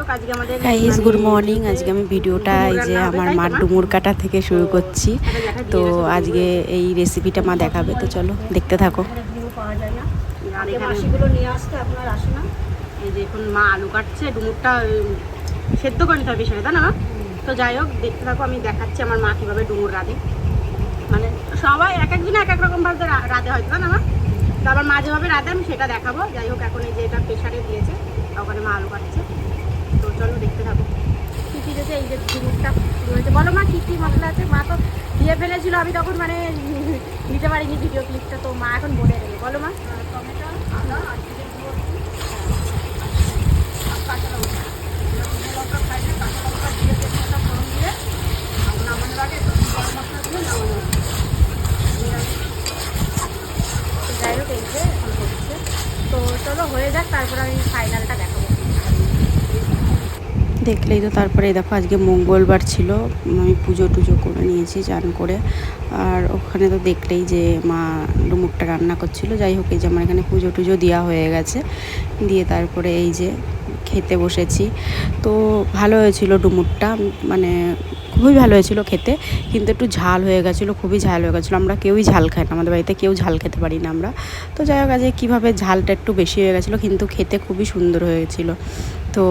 হোক আজকে আমাদের গাইস গুড মর্নিং। আজকে আমি ভিডিওটা এই যে আমার মার ডুমুর কাটা থেকে শুরু করছি। তো আজকে এই রেসিপিটা মা দেখাবে, তো চলো দেখতে থাকো। পাওয়া যায় না, আর এই মাসিগুলো নিয়ে আসতে আপনার আসে না। এই যে এখন মা আলু কাটছে, ডুমুরটা সেদ্ধ করে নিতে হবে সেটা, তাই না? তো যাই হোক দেখতে থাকো, আমি দেখাচ্ছি আমার মা কীভাবে ডুমুর রাঁধে। মানে সবাই এক একদিন এক এক রকমভাবে রাঁধে হয়তো, তাই না? তো আবার মা যেভাবে রাঁধে আমি সেটা দেখাবো। যাই হোক এখন এই যে এটা প্রেশারে দিয়েছে, ওখানে মা আলু কাটছে। তো চলো দেখতে থাকো কী কী দিয়েছে। এই যে ডুমুরটা হয়েছে, বলো মা কী কী মশলা আছে। মা তো দিয়ে ফেলেছিল, আমি তখন মানে নিতে পারিনি ভিডিও ক্লিপটা, তো মা এখন বলে দেবে। বলো মা। টমেটো, আদা আর জিরে গুঁড়ো, কাঁচা লঙ্কা, লঙ্কা খাইলে কাঁচা লঙ্কা দিয়ে তেজপাতা ফোড়ন দিয়ে নামানোর আগে গরম মশলা দিয়ে নামানো। তো যাই হোক এই যে এখন হচ্ছে, তো চলো হয়ে যাক, তারপর আমি ফাইনালটা দেখাবো। দেখলেই তো। তারপরে দেখো আজকে মঙ্গলবার ছিল, আমি পুজো টুজো করে নিয়েছি চান করে। আর ওখানে তো দেখলেই যে মা ডুমুরটা রান্না করছিল। যাই হোক এই যে আমার এখানে পুজো টুজো দেওয়া হয়ে গেছে, দিয়ে তারপরে এই যে খেতে বসেছি। তো ভালো হয়েছিল ডুমুরটা, মানে খুবই ভালো হয়েছিল খেতে, কিন্তু একটু ঝাল হয়ে গেছিলো, খুবই ঝাল হয়ে গেছিলো। আমরা কেউই ঝাল খাই না, আমাদের বাড়িতে কেউ ঝাল খেতে পারি না আমরা। তো যাই হোক আজকে কীভাবে ঝালটা একটু বেশি হয়ে গেছিলো, কিন্তু খেতে খুবই সুন্দর হয়েছিল। তো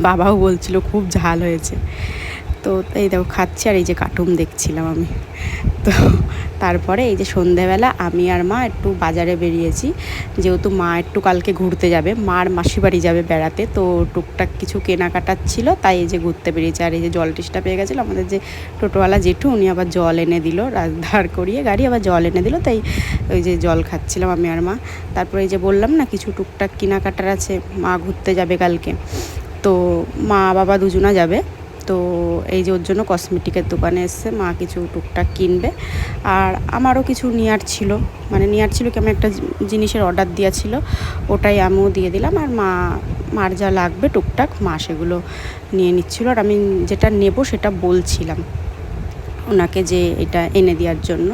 বাবাও বলছিল খুব ঝাল হয়েছে। তো এই দেখো খাচ্ছি, আর এই যে কার্টুন দেখছিলাম আমি। তো তারপরে এই যে সন্ধেবেলা আমি আর মা একটু বাজারে বেরিয়েছি, যেহেতু মা একটু কালকে ঘুরতে যাবে, মার মাসি বাড়ি যাবে বেড়াতে। তো টুকটাক কিছু কেনাকাটার ছিল, তাই এই যে ঘুরতে বেরিয়েছে। আর এই যে জল টিসটা পেয়ে গেছিলো আমাদের যে টোটোওয়ালা জেঠু, উনি আবার জল এনে দিল, দাঁড় করিয়ে গাড়ি আবার জল এনে দিল। তাই ওই যে জল খাচ্ছিলাম আমি আর মা। তারপরে এই যে বললাম না কিছু টুকটাক কেনাকাটার আছে, মা ঘুরতে যাবে কালকে, তো মা বাবা দুজনা যাবে। তো এই যে ওর জন্য কসমেটিকের দোকানে এসছে, মা কিছু টুকটাক কিনবে। আর আমারও কিছু নেওয়ার ছিল, মানে নেওয়ার ছিল কি, আমি একটা জিনিসের অর্ডার দেওয়া ছিল, ওটাই আমিও দিয়ে দিলাম। আর মার যা লাগবে টুকটাক মা সেগুলো নিয়ে নিচ্ছিল। আর আমি যেটা নেব সেটা বলছিলাম ওনাকে যে এটা এনে দেওয়ার জন্য।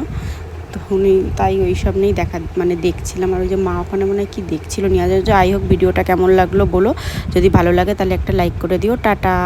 তো উনি তাই ওই সব নিয়েই মানে দেখছিলাম। আর ওই যে মা ওখানে মনে হয় কী দেখছিল নিয়ে। যাই হোক ভিডিওটা কেমন লাগলো বলো, যদি ভালো লাগে তাহলে একটা লাইক করে দিও। টাটা।